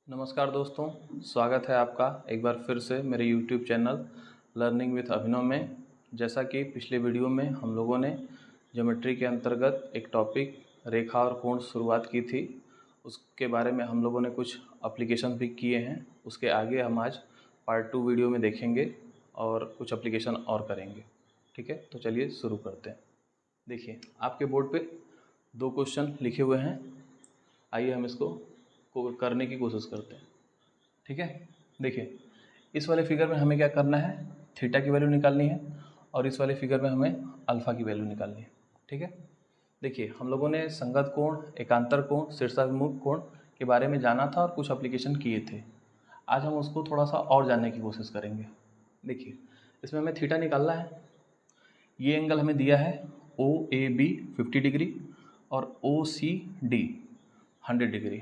नमस्कार दोस्तों, स्वागत है आपका एक बार फिर से मेरे YouTube चैनल लर्निंग विथ अभिनव में। जैसा कि पिछले वीडियो में हम लोगों ने ज्योमेट्री के अंतर्गत एक टॉपिक रेखा और कोण शुरुआत की थी, उसके बारे में हम लोगों ने कुछ एप्लीकेशन भी किए हैं। उसके आगे हम आज पार्ट 2 वीडियो में देखेंगे और कुछ एप्लीकेशन और करेंगे। ठीक है, तो चलिए शुरू करते हैं। देखिए, आपके बोर्ड पे 2 क्वेश्चन लिखे हुए हैं। आइए हम इसको करने की कोशिश करते हैं। ठीक है, देखिए इस वाले फिगर में हमें क्या करना है, थीटा की वैल्यू निकालनी है और इस वाले फिगर में हमें अल्फ़ा की वैल्यू निकालनी है। ठीक है, देखिए हम लोगों ने संगत कोण, एकांतर कोण, शीर्षाभिमुख कोण के बारे में जाना था और कुछ एप्लीकेशन किए थे। आज हम उसको थोड़ा सा और जानने की कोशिश करेंगे। देखिए इसमें हमें थीटा निकालना है। ये एंगल हमें दिया है ओ ए बी 50 डिग्री और ओ सी डी 100 डिग्री।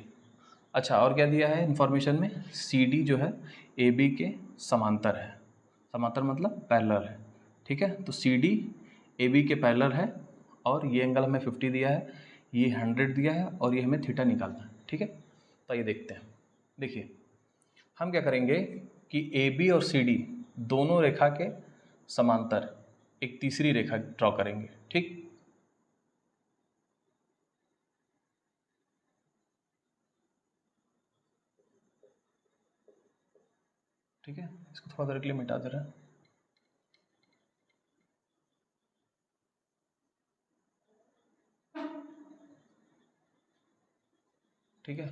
अच्छा, और क्या दिया है इन्फॉर्मेशन में, सी डी जो है ए बी के समांतर है। समांतर मतलब पैरेलल है। ठीक है, तो सी डी ए बी के पैरेलल है और ये एंगल हमें 50 दिया है, ये 100 दिया है और ये हमें थीटा निकालना है। ठीक है, तो ये देखते हैं। देखिए हम क्या करेंगे कि ए बी और सी डी दोनों रेखा के समांतर एक तीसरी रेखा ड्रॉ करेंगे। ठीक, ठीक है, इसको थोड़ा देर के लिए मिटा दे रहे हैं। ठीक है,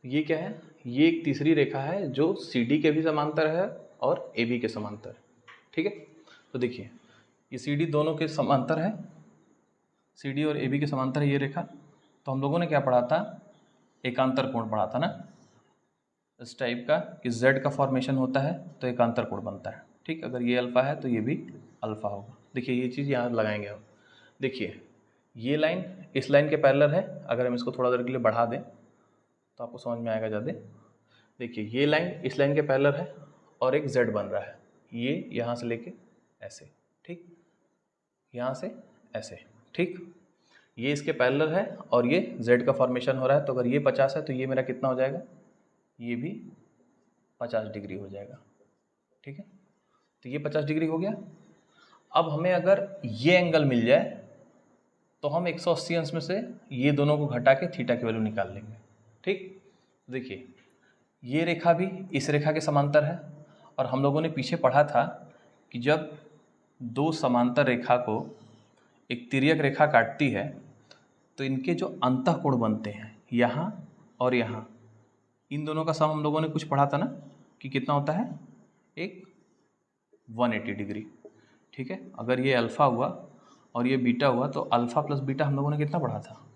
ये क्या है, ये एक तीसरी रेखा है जो सी डी के भी समांतर है और ए बी के समांतर। ठीक है, तो देखिए ये सी डी दोनों के समांतर है, सी डी और ए बी के समांतर है ये रेखा। तो हम लोगों ने क्या पढ़ा था, एकांतर कोण पढ़ा था ना, इस टाइप का कि z का फॉर्मेशन होता है तो एकांतर कोण बनता है। ठीक, अगर ये अल्फ़ा है तो ये भी अल्फ़ा होगा। देखिए ये चीज़ यहाँ लगाएंगे हम। देखिए ये लाइन इस लाइन के पैरेलल है, अगर हम इसको थोड़ा देर के लिए बढ़ा दें तो आपको समझ में आएगा ज़्यादा। देखिए ये लाइन इस लाइन के पैरेलल है और एक z बन रहा है, ये यहाँ से लेके ऐसे, ठीक, यहाँ से ऐसे। ठीक, ये इसके पैरेलल है और ये z का फॉर्मेशन हो रहा है। तो अगर ये 50 है तो ये मेरा कितना हो जाएगा, ये भी 50 डिग्री हो जाएगा। ठीक है, तो ये 50 डिग्री हो गया। अब हमें अगर ये एंगल मिल जाए तो हम 180 अंश में से ये दोनों को घटा के थीटा की वैल्यू निकाल लेंगे। ठीक, देखिए ये रेखा भी इस रेखा के समांतर है और हम लोगों ने पीछे पढ़ा था कि जब दो समांतर रेखा को एक तिर्यक रेखा काटती है तो इनके जो अंतःकोण बनते हैं यहाँ और यहाँ, इन दोनों का सम हम लोगों ने कुछ पढ़ा था ना कि कितना होता है, एक 180 डिग्री। ठीक है, अगर ये अल्फ़ा हुआ और ये बीटा हुआ तो अल्फ़ा प्लस बीटा हम लोगों ने कितना पढ़ा था,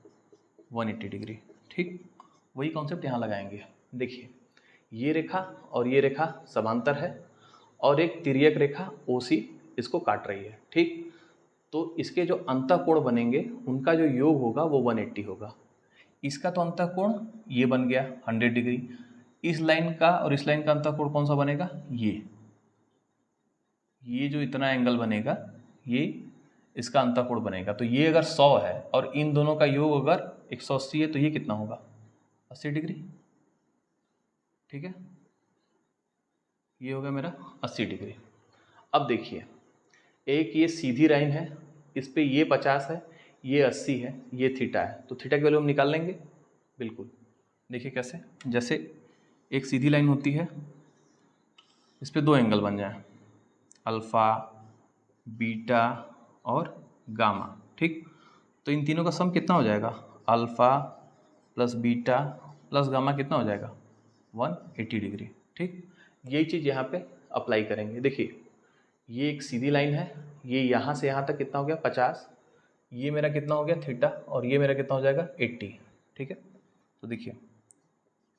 180 डिग्री। ठीक, वही कॉन्सेप्ट यहाँ लगाएंगे। देखिए ये रेखा और ये रेखा समांतर है और एक तिर्यक रेखा OC इसको काट रही है। ठीक, तो इसके जो अंतःकोण बनेंगे उनका जो योग होगा वो 180 होगा। इसका तो अंतःकोण ये बन गया 100 डिग्री, इस लाइन का और इस लाइन का अंतःकोण कौन सा बनेगा, ये जो इतना एंगल बनेगा ये इसका अंतःकोण बनेगा। तो ये अगर 100 है और इन दोनों का योग अगर 180 है तो ये कितना होगा, 80 डिग्री। ठीक है, ये हो गया मेरा 80 डिग्री। अब देखिए एक ये सीधी लाइन है, इस पे ये 50 है, ये 80 है, ये थीटा है, तो थीटा की वैल्यू हम निकाल लेंगे। बिल्कुल, देखिए कैसे, जैसे एक सीधी लाइन होती है, इस पे दो एंगल बन जाए, अल्फ़ा, बीटा और गामा। ठीक, तो इन तीनों का सम कितना हो जाएगा, alpha plus beta plus gamma कितना हो जाएगा, 180 डिग्री। ठीक, यही चीज़ यहाँ पे अप्लाई करेंगे। देखिए ये एक सीधी लाइन है, ये यहाँ से यहाँ तक कितना हो गया 50, ये मेरा कितना हो गया थीटा और ये मेरा कितना हो जाएगा 80। ठीक है, तो देखिए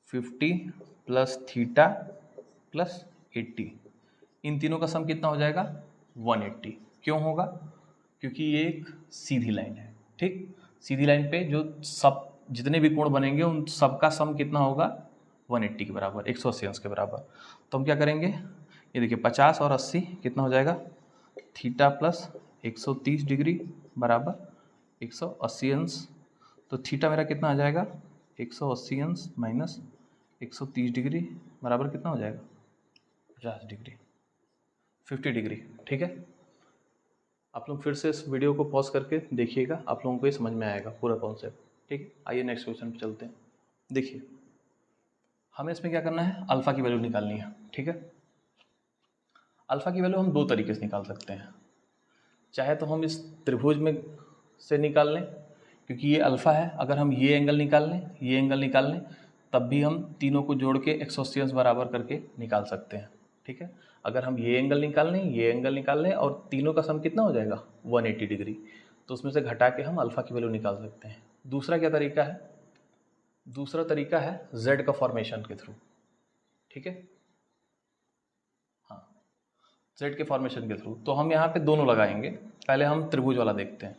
50 प्लस थीटा प्लस 80, इन तीनों का सम कितना हो जाएगा 180। क्यों होगा, क्योंकि ये एक सीधी लाइन है। ठीक, सीधी लाइन पे जो सब जितने भी कोण बनेंगे उन सब का सम कितना होगा 180 के बराबर, 180 अंश के बराबर। तो हम क्या करेंगे, ये देखिए 50 और 80 कितना हो जाएगा, थीटा प्लस 130 डिग्री बराबर 180 अंश। तो थीटा मेरा कितना आ जाएगा, 180 अंश माइनस 130 डिग्री बराबर कितना हो जाएगा 50 डिग्री, 50 डिग्री। ठीक है, आप लोग फिर से इस वीडियो को पॉज करके देखिएगा, आप लोगों को ये समझ में आएगा पूरा कॉन्सेप्ट। ठीक है, आइए नेक्स्ट क्वेश्चन पे चलते हैं। देखिए हमें इसमें क्या करना है, अल्फ़ा की वैल्यू निकालनी है। ठीक है, अल्फ़ा की वैल्यू हम दो तरीके से निकाल सकते हैं, चाहे तो हम इस त्रिभुज में से निकाल लें क्योंकि ये अल्फ़ा है, अगर हम ये एंगल निकाल लें, ये एंगल निकाल लें, तब भी हम तीनों को जोड़ के 180 अंश बराबर करके निकाल सकते हैं। ठीक है, अगर हम ये एंगल निकाल लें, ये एंगल निकाल लें और तीनों का सम कितना हो जाएगा 180 डिग्री, तो उसमें से घटा के हम अल्फ़ा की वैल्यू निकाल सकते हैं। दूसरा क्या तरीका है, दूसरा तरीका है जेड का फॉर्मेशन के थ्रू। ठीक है, हाँ, जेड के फॉर्मेशन के थ्रू। तो हम यहाँ पे दोनों लगाएंगे, पहले हम त्रिभुज वाला देखते हैं,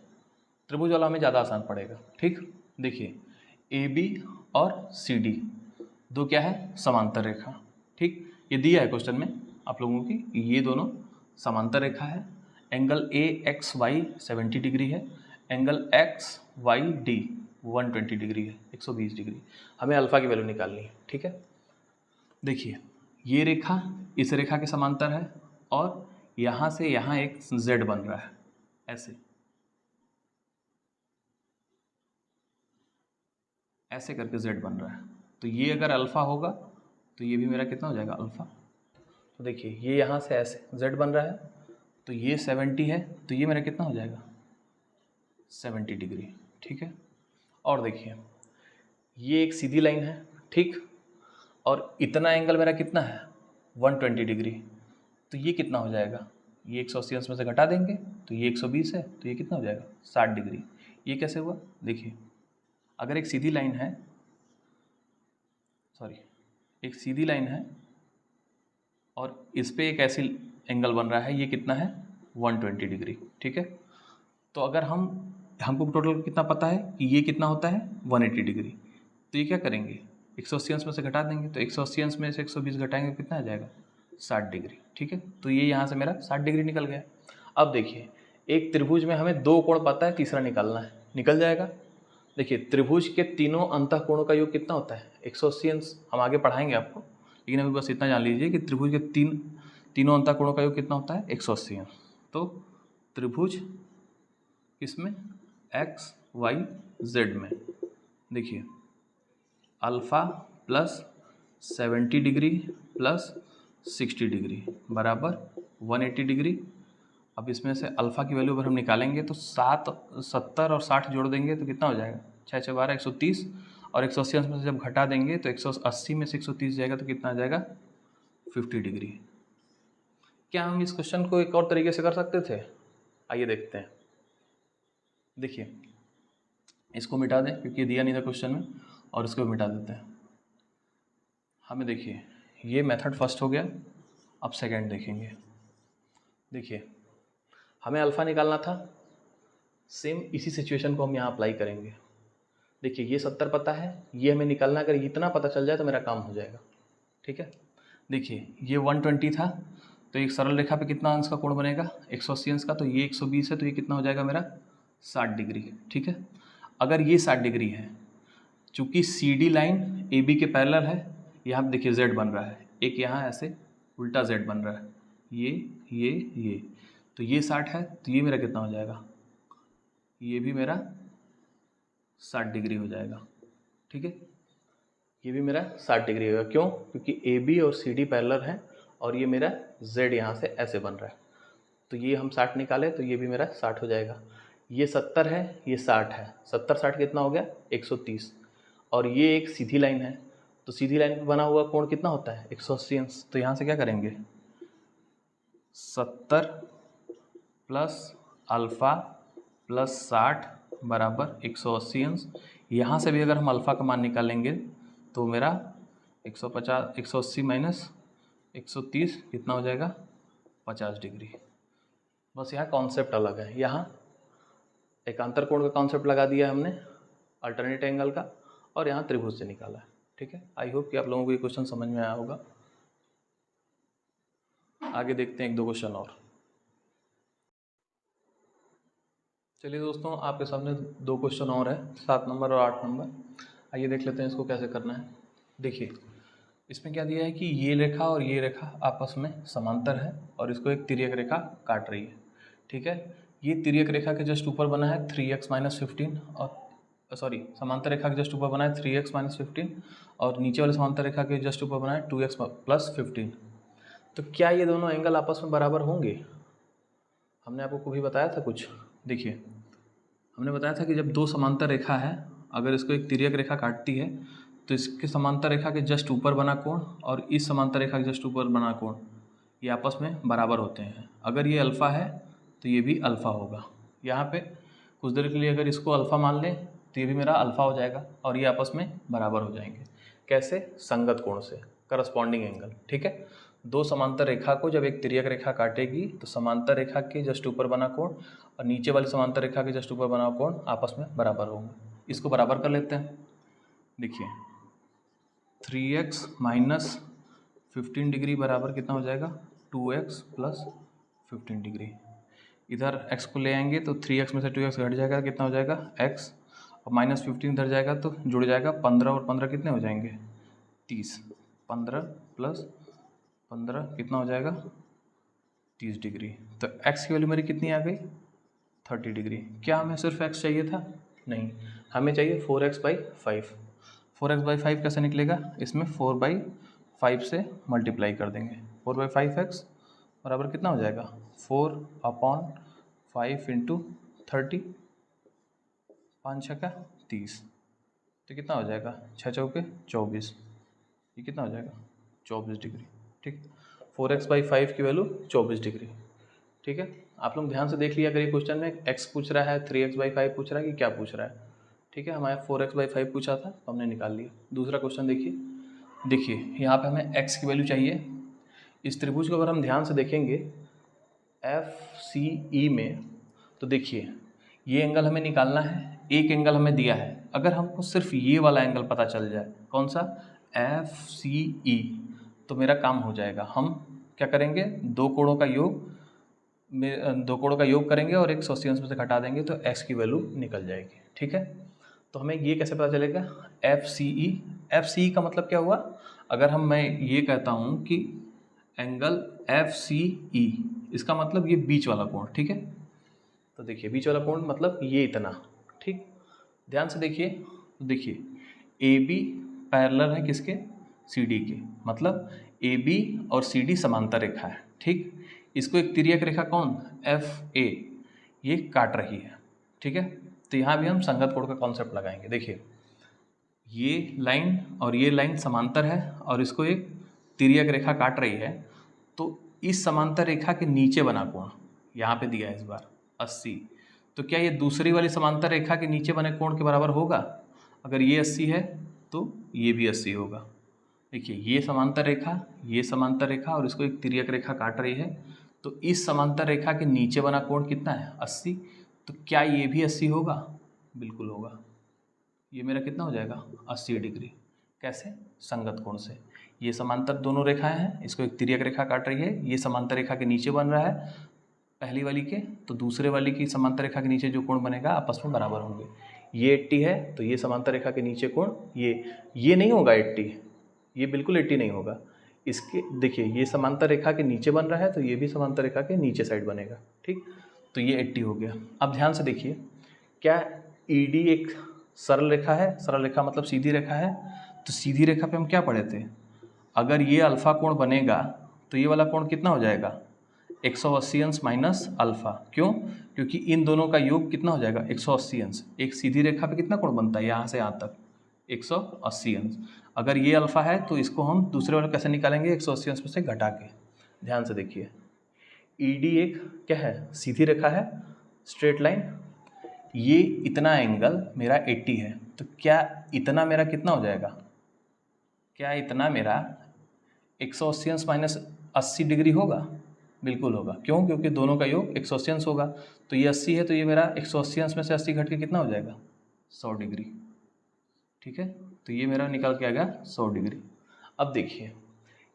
त्रिभुज वाला हमें ज़्यादा आसान पड़ेगा। ठीक, देखिए ए बी और सी डी दो क्या है, समांतर रेखा। ठीक, ये दिया है क्वेश्चन में आप लोगों की, ये दोनों समांतर रेखा है। Angle A X Y 70 degree है, angle X Y D 120 degree है, 120 डिग्री। हमें अल्फ़ा की वैल्यू निकालनी है। ठीक है, देखिए ये रेखा इस रेखा के समांतर है और यहाँ से यहाँ एक जेड बन रहा है, ऐसे ऐसे करके जेड बन रहा है। तो ये अगर अल्फ़ा होगा तो ये भी मेरा कितना हो जाएगा अल्फ़ा। तो देखिए ये यहाँ से ऐसे जेड बन रहा है, तो ये 70 है, तो ये मेरा कितना हो जाएगा 70 डिग्री। ठीक है, और देखिए ये एक सीधी लाइन है। ठीक, और इतना एंगल मेरा कितना है 120 डिग्री, तो ये कितना हो जाएगा, ये 180 अंश में से घटा देंगे तो ये 120 है, तो ये कितना हो जाएगा 60 डिग्री। ये कैसे हुआ, देखिए अगर एक सीधी लाइन है, सॉरी एक सीधी लाइन है और इस पे एक ऐसी एंगल बन रहा है, ये कितना है 120 डिग्री। ठीक है, तो अगर हमको टोटल कितना पता है कि ये कितना होता है 180 डिग्री, तो ये क्या करेंगे 180 अंश में से घटा देंगे, तो 180 अंश में से 120 घटाएंगे कितना आ जाएगा 60 डिग्री। ठीक है, तो ये यहाँ से मेरा 60 डिग्री निकल गया। अब देखिए एक त्रिभुज में हमें दो कोण पता है, तीसरा निकालना है, निकल जाएगा। देखिए त्रिभुज के तीनों अंतःकोणों का योग कितना होता है 180 अंश, हम आगे पढ़ाएंगे आपको, लेकिन अभी बस इतना जान लीजिए कि त्रिभुज के तीनों अंतःकोणों का योग कितना होता है 180 अंश। तो त्रिभुज किसमें, एक्स वाई जेड में, देखिए alpha plus 70 degree plus 60 degree बराबर 180 डिग्री। अब इसमें से अल्फ़ा की वैल्यू अगर हम निकालेंगे तो 70 और 60 जोड़ देंगे तो कितना हो जाएगा 6 6 12 130, और 180 अंश में से जब घटा देंगे तो 180 में से 130 जाएगा तो कितना आ जाएगा 50 डिग्री। क्या हम इस क्वेश्चन को एक और तरीके से कर सकते थे, आइए देखते हैं। देखिए इसको मिटा दें क्योंकि दिया नहीं था क्वेश्चन में, और इसको मिटा देते हैं। हमें देखिए ये मेथड फर्स्ट हो गया, अब सेकंड देखेंगे। देखिए हमें अल्फ़ा निकालना था, सेम इसी सिचुएशन को हम यहाँ अप्लाई करेंगे। देखिए ये 70 पता है, ये हमें निकालना, अगर इतना पता चल जाए तो मेरा काम हो जाएगा। ठीक है, देखिए ये 120 था, तो एक सरल रेखा पे कितना अंश का कोण बनेगा 180 अंश का, तो ये 120 है, तो ये कितना हो जाएगा मेरा 60 डिग्री। ठीक है, अगर ये 60 डिग्री है, चूँकि C D line A B के पैरेलल है, यहाँ देखिए जेड बन रहा है, एक यहाँ ऐसे उल्टा जेड बन रहा है, ये तो ये 60 है, तो ये मेरा कितना हो जाएगा, ये भी मेरा 60 डिग्री हो जाएगा। ठीक है, ये भी मेरा 60 डिग्री होगा। क्यों, क्योंकि ए बी और सी डी पैरेलल हैं और ये मेरा जेड यहाँ से ऐसे बन रहा है, तो ये हम 60 निकालें तो ये भी मेरा 60 हो जाएगा। ये 70 है, ये 60 है, 70 60 कितना हो गया 130, और ये एक सीधी लाइन है, तो सीधी लाइन पे बना हुआ कोण कितना होता है 180 अंश। तो यहाँ से क्या करेंगे 70 प्लस अल्फ़ा प्लस 60 बराबर 180 अंश। यहाँ से भी अगर हम अल्फ़ा का मान निकालेंगे तो मेरा 150 180 माइनस 130 कितना हो जाएगा 50 डिग्री। बस यहाँ कॉन्सेप्ट अलग है, यहाँ एकांतर कोण का कॉन्सेप्ट लगा दिया हमने अल्टरनेट एंगल का, और यहाँ त्रिभुज से निकाला है। ठीक है, आई होप कि आप लोगों को ये क्वेश्चन समझ में आया होगा। आगे देखते हैं एक दो क्वेश्चन और। चलिए दोस्तों, आपके सामने दो क्वेश्चन और है, 7 नंबर और 8 नंबर। आइए देख लेते हैं इसको कैसे करना है। देखिए इसमें क्या दिया है कि ये रेखा और ये रेखा आपस में समांतर है और इसको एक तिर्यक रेखा काट रही है। ठीक है, ये तिर्यक रेखा के जस्ट ऊपर बना है 3x माइनस 15 और समांतर रेखा के जस्ट ऊपर बना है 3x माइनस 15 और नीचे वाले समांतर रेखा के जस्ट ऊपर बना है 2x प्लस 15। तो क्या ये दोनों एंगल आपस में बराबर होंगे? हमने आपको भी बताया था कुछ। देखिए, हमने बताया था कि जब दो समांतर रेखा है, अगर इसको एक तिर्यक रेखा काटती है तो इसके समांतर रेखा के जस्ट ऊपर बना कोण और इस समांतर रेखा के जस्ट ऊपर बना कोण ये आपस में बराबर होते हैं। अगर ये अल्फ़ा है तो ये भी अल्फ़ा होगा। यहाँ पे कुछ देर के लिए अगर इसको अल्फ़ा मान लें तो ये भी मेरा अल्फ़ा हो जाएगा और ये आपस में बराबर हो जाएंगे। कैसे? संगत कोण से, करस्पॉन्डिंग एंगल। ठीक है, दो समांतर रेखा को जब एक तिर्यक रेखा काटेगी तो समांतर रेखा के जस्ट ऊपर बना कोण और नीचे वाली समांतर रेखा के जस्ट ऊपर बना कोण आपस में बराबर होंगे। इसको बराबर कर लेते हैं। देखिए, 3x माइनस 15 डिग्री बराबर कितना हो जाएगा? 2x plus 15 degree. इधर x को ले आएंगे तो 3x में से 2x घट जाएगा, कितना हो जाएगा? x। और माइनस 15 इधर जाएगा तो जुड़ जाएगा 15 और 15 कितने हो जाएंगे? 30। 15 प्लस 15 कितना हो जाएगा? 30 डिग्री। तो x की वैल्यू मेरी कितनी आ गई? 30 डिग्री। क्या हमें सिर्फ x चाहिए था? नहीं, हमें चाहिए 4x/5। 4x/5 कैसे निकलेगा? इसमें 4/5 से मल्टीप्लाई कर देंगे। 4/5x बराबर कितना हो जाएगा? 4/5 इंटू 30, 5 छक्का 30, तो कितना हो जाएगा? 6 चौके 24, ये कितना हो जाएगा? 24 डिग्री। ठीक, 4x/5 की वैल्यू 24 डिग्री। ठीक है, आप लोग ध्यान से देख लिया अगर ये क्वेश्चन में x पूछ रहा है, 3x/5 पूछ रहा है कि क्या पूछ रहा है। ठीक है, हमारे 4x/5 पूछा था तो हमने निकाल लिया। दूसरा क्वेश्चन देखिए यहाँ पे हमें x की वैल्यू चाहिए। इस त्रिभुज को अगर हम ध्यान से देखेंगे FCE में, तो देखिए ये एंगल हमें निकालना है, एक एंगल हमें दिया है। अगर हमको सिर्फ ये वाला एंगल पता चल जाए, कौन सा? FCE, तो मेरा काम हो जाएगा। हम क्या करेंगे? दो कोणों का योग करेंगे और 180 अंश में से घटा देंगे तो x की वैल्यू निकल जाएगी। ठीक है, तो हमें ये कैसे पता चलेगा? FCE का मतलब क्या हुआ? अगर मैं ये कहता हूँ कि एंगल FCE, इसका मतलब ये बीच वाला कोण। ठीक है, तो देखिए बीच वाला कोण मतलब ये इतना। ठीक, ध्यान से देखिए, तो देखिए AB पैरेलल है किसके? CD के, मतलब AB और CD समांतर रेखा है। ठीक, इसको एक तिर्यक रेखा कौन? FA ये काट रही है। ठीक है, तो यहाँ भी हम संगत कोण का कॉन्सेप्ट लगाएंगे। देखिए ये लाइन और ये लाइन समांतर है और इसको एक तिर्यक रेखा काट रही है, तो इस समांतर रेखा के नीचे बना कोण यहाँ पे दिया है इस बार 80। तो क्या ये दूसरी वाली समांतर रेखा के नीचे बने कोण के बराबर होगा? अगर ये 80 है तो ये भी 80 होगा। देखिए ये समांतर रेखा और इसको एक तिर्यक रेखा काट रही है, तो इस समांतर रेखा के नीचे बना कोण कितना है? 80। तो क्या ये भी 80 होगा? बिल्कुल होगा। ये मेरा कितना हो जाएगा? 80 डिग्री। कैसे? संगत कोण से। ये समांतर दोनों रेखाएं हैं, इसको एक तिर्यक रेखा काट रही है, ये समांतर रेखा के नीचे बन रहा है पहली वाली के, तो दूसरे वाली की समांतर रेखा के नीचे जो कोण बनेगा आपस में बराबर होंगे। ये 80 है तो ये समांतर रेखा के नीचे कोण ये नहीं होगा 80, ये बिल्कुल 80 नहीं होगा। इसके देखिए ये समांतर रेखा के नीचे बन रहा है तो ये भी समांतर रेखा के नीचे साइड बनेगा। ठीक, तो ये 80 हो गया। अब ध्यान से देखिए, क्या ED एक सरल रेखा है? सरल रेखा मतलब सीधी रेखा है। तो सीधी रेखा पे हम क्या पढ़े थे? अगर ये अल्फा कोण बनेगा तो ये वाला कोण कितना हो जाएगा? 180 अंश माइनस अल्फा। क्यों? क्योंकि इन दोनों का योग कितना हो जाएगा? 180 अंश। एक सीधी रेखा पे कितना कोण बनता है यहाँ से यहाँ तक? 180 अंश। अगर ये अल्फा है तो इसको हम दूसरे वाले कैसे निकालेंगे? 180 अंश में से घटा के। ध्यान से देखिए, ED एक क्या है? सीधी रेखा है, स्ट्रेट लाइन। ये इतना एंगल मेरा 80 है, तो क्या इतना मेरा कितना हो जाएगा? क्या इतना मेरा 180 अंश माइनस 80 डिग्री होगा? बिल्कुल होगा। क्यों? क्योंकि दोनों का योग 180 अंश होगा। तो ये 80 है तो ये मेरा 180 अंश में से 80 घट के कितना हो जाएगा? 100 डिग्री। ठीक है, तो ये मेरा निकल के आ गया 100 डिग्री। अब देखिए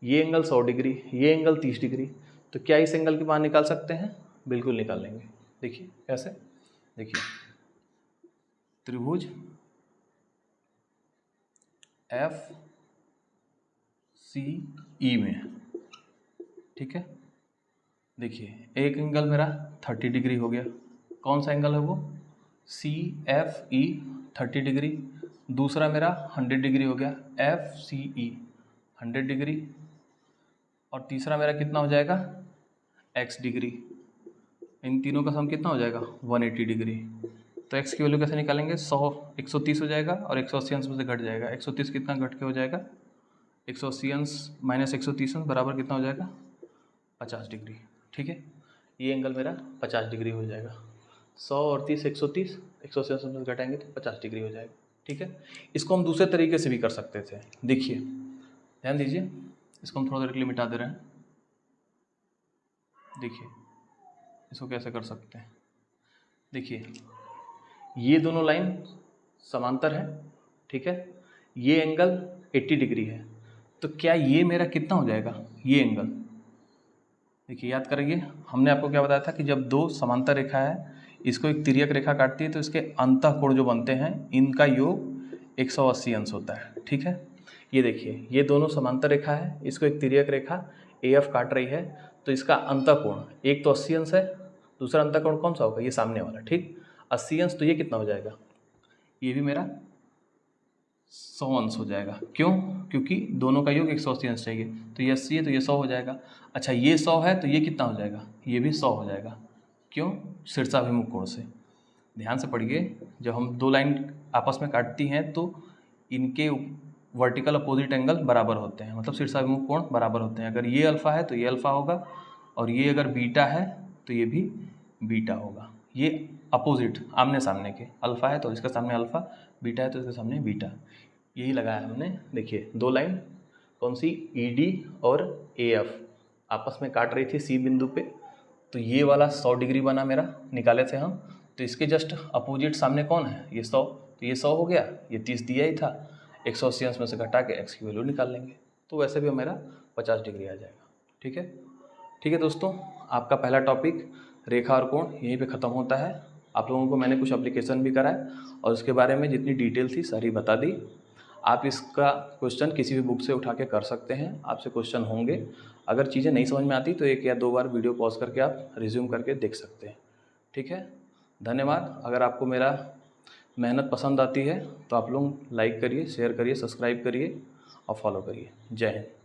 ये एंगल 100 डिग्री, ये एंगल 30 डिग्री, तो क्या इस एंगल की मान निकाल सकते हैं? बिल्कुल निकाल लेंगे। देखिए कैसे? देखिए त्रिभुज CE में, ठीक है। देखिए एक एंगल मेरा 30 डिग्री हो गया, कौन सा एंगल है वो, CFE 30 डिग्री। दूसरा मेरा 100 डिग्री हो गया, FCE 100 डिग्री। और तीसरा मेरा कितना हो जाएगा, X डिग्री। इन तीनों का सम कितना हो जाएगा, 180 डिग्री। तो x की वैल्यू कैसे निकालेंगे, 130 हो जाएगा और 180 अंश में से घट जाएगा। 130 कितना घट के हो जाएगा, 180 अंश माइनस 130 अंश बराबर कितना हो जाएगा, 50 डिग्री, ठीक है। ये एंगल मेरा 50 डिग्री हो जाएगा। 100 और 30 130, 180 अंश में से घटाएंगे तो 50 डिग्री हो जाएगा, ठीक है। इसको हम दूसरे तरीके से भी कर सकते थे। देखिए ध्यान दीजिए, इसको हम थोड़ा देर के लिए मिटा दे रहे हैं। देखिए इसको कैसे कर सकते हैं, देखिए ये दोनों लाइन समांतर है, ठीक है। ये एंगल 80 डिग्री है, तो क्या ये मेरा कितना हो जाएगा, ये एंगल। देखिए याद करिए, हमने आपको क्या बताया था कि जब दो समांतर रेखा है, इसको एक तिर्यक रेखा काटती है तो इसके अंतःकोण जो बनते हैं इनका योग 180 अंश होता है, ठीक है। ये देखिए ये दोनों समांतर रेखा है, इसको एक तिर्यक रेखा AF काट रही है, तो इसका अंतःकोण एक तो 80 अंश है, दूसरा अंतःकोण कौन सा होगा, ये सामने वाला, ठीक। 80 अंश तो ये कितना हो जाएगा, ये भी मेरा 100 अंश हो जाएगा। क्यों, क्योंकि दोनों का योग 180 अंश चाहिए, तो ये 80 है तो ये 100 हो जाएगा। अच्छा ये 100 है तो ये कितना हो जाएगा, ये भी 100 हो जाएगा। क्यों, शीर्षाभिमुख कोण से। ध्यान से पढ़िए, जब हम दो लाइन आपस में काटती हैं तो इनके वर्टिकल अपोजिट एंगल बराबर होते हैं, मतलब शीर्षाभिमुख कोण बराबर होते हैं। अगर ये अल्फ़ा है तो ये अल्फ़ा होगा, और ये अगर बीटा है तो ये भी बीटा होगा। ये अपोजिट आमने सामने के, अल्फ़ा है तो इसके सामने अल्फ़ा, बीटा है तो इसके सामने बीटा, यही लगाया हमने। देखिए दो लाइन कौन सी, ED और AF आपस में काट रही थी C बिंदु पे, तो ये वाला 100 डिग्री बना मेरा, निकाले थे हम। तो इसके जस्ट अपोजिट सामने कौन है, ये 100, तो ये 100 हो गया, ये 30 दिया ही था, 180 अंश में से घटा के x की वैल्यू निकाल लेंगे, तो वैसे भी मेरा 50 डिग्री आ जाएगा, ठीक है। ठीक है दोस्तों, आपका पहला टॉपिक रेखा और कोण यहीं पे ख़त्म होता है। आप लोगों को मैंने कुछ एप्लीकेशन भी कराए और उसके बारे में जितनी डिटेल थी सारी बता दी। आप इसका क्वेश्चन किसी भी बुक से उठा के कर सकते हैं, आपसे क्वेश्चन होंगे। अगर चीज़ें नहीं समझ में आती तो 1 या 2 बार वीडियो पॉज करके आप रिज्यूम करके देख सकते हैं, ठीक है। धन्यवाद। अगर आपको मेरा मेहनत पसंद आती है तो आप लोग लाइक करिए, शेयर करिए, सब्सक्राइब करिए और फॉलो करिए। जय हिंद।